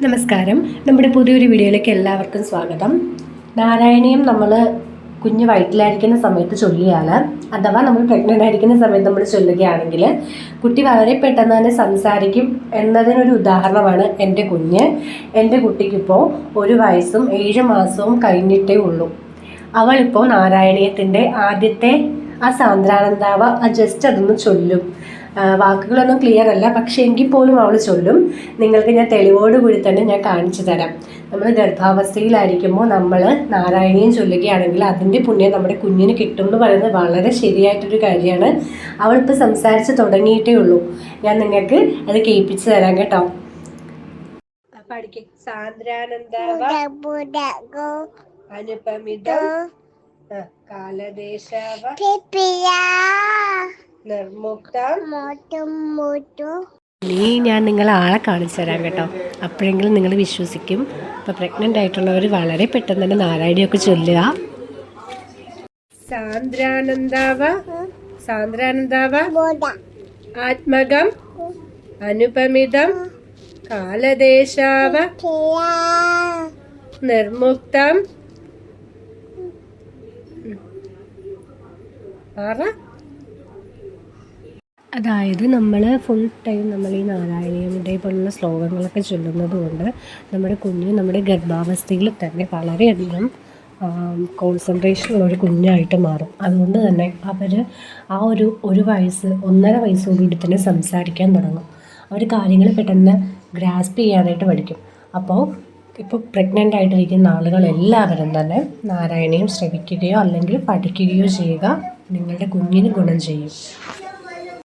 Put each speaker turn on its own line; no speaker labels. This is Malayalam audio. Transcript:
നമസ്കാരം. നമ്മുടെ പുതിയൊരു വീഡിയോയിലേക്ക് എല്ലാവർക്കും സ്വാഗതം. നാരായണീയം നമ്മൾ കുഞ്ഞ് വയറ്റിലായിരിക്കുന്ന സമയത്ത് ചൊല്ലിയാൽ, അഥവാ നമ്മൾ പ്രഗ്നൻ്റ് ആയിരിക്കുന്ന സമയത്ത് നമ്മൾ ചൊല്ലുകയാണെങ്കിൽ കുട്ടി വളരെ പെട്ടെന്ന് തന്നെ സംസാരിക്കും എന്നതിനൊരു ഉദാഹരണമാണ് എൻ്റെ കുഞ്ഞ്. എൻ്റെ കുട്ടിക്കിപ്പോൾ 1 വയസ്സും 7 മാസവും കഴിഞ്ഞിട്ടേ ഉള്ളൂ. അവളിപ്പോൾ നാരായണീയത്തിൻ്റെ ആദ്യത്തെ ആ സാന്ദ്രാനന്ദാവ ജസ്റ്റ് അതൊന്ന് ചൊല്ലും. വാക്കുകളൊന്നും ക്ലിയർ അല്ല, പക്ഷേ എങ്കിൽ പോലും അവൾ ചൊല്ലും. നിങ്ങൾക്ക് ഞാൻ തെളിവോടുകൂടി തന്നെ ഞാൻ കാണിച്ചു തരാം. നമ്മൾ ഗർഭാവസ്ഥയിലായിരിക്കുമ്പോൾ നമ്മൾ നാരായണീയം ചൊല്ലുകയാണെങ്കിൽ അതിൻ്റെ പുണ്യം നമ്മുടെ കുഞ്ഞിന് കിട്ടും എന്ന് പറയുന്നത് വളരെ ശരിയായിട്ടൊരു കാര്യമാണ്. അവളിപ്പോൾ സംസാരിച്ച് തുടങ്ങിയിട്ടേ ഉള്ളൂ. ഞാൻ നിങ്ങൾക്ക് അത് കേൾപ്പിച്ചു തരാം കേട്ടോ. പഠിക്കും. സാന്ദ്രാനന്ദാവ അനുപമിതം കാലദേശാവ ഞാൻ നിങ്ങളെ ആളെ കാണിച്ചു തരാം കേട്ടോ. അപ്പോഴെങ്കിലും നിങ്ങൾ വിശ്വസിക്കും. ഇപ്പോൾ പ്രഗ്നൻ്റ് ആയിട്ടുള്ളവർ വളരെ പെട്ടെന്ന് തന്നെ നാരായണിയൊക്കെ ചൊല്ലുക. സാന്ദ്രാനന്ദാവ ആത്മകം അനുപമിതം കാലദേശാവ നിർമുക്തം. അതായത് നമ്മൾ ഫുൾ ടൈം നമ്മൾ ഈ നാരായണീയം ഇതേപോലുള്ള ശ്ലോകങ്ങളൊക്കെ ചൊല്ലുന്നത് കൊണ്ട് നമ്മുടെ കുഞ്ഞ് നമ്മുടെ ഗർഭാവസ്ഥയിൽ തന്നെ വളരെയധികം കോൺസെൻട്രേഷനുള്ള ഒരു കുഞ്ഞായിട്ട് മാറും. അതുകൊണ്ട് തന്നെ അവർ ആ ഒരു വയസ്സ് 1.5 വയസ്സോടുകൂടി തന്നെ സംസാരിക്കാൻ തുടങ്ങും. അവർ കാര്യങ്ങൾ പെട്ടെന്ന് ഗ്രാസ്പ് ചെയ്യാനായിട്ട് പഠിക്കും. അപ്പോൾ ഇപ്പോൾ പ്രഗ്നൻ്റ് ആയിട്ടിരിക്കുന്ന ആളുകൾ എല്ലാവരും തന്നെ നാരായണീയം ശ്രവിക്കുകയോ അല്ലെങ്കിൽ പഠിക്കുകയോ ചെയ്യുക. നിങ്ങളുടെ കുഞ്ഞിന് ഗുണം ചെയ്യും.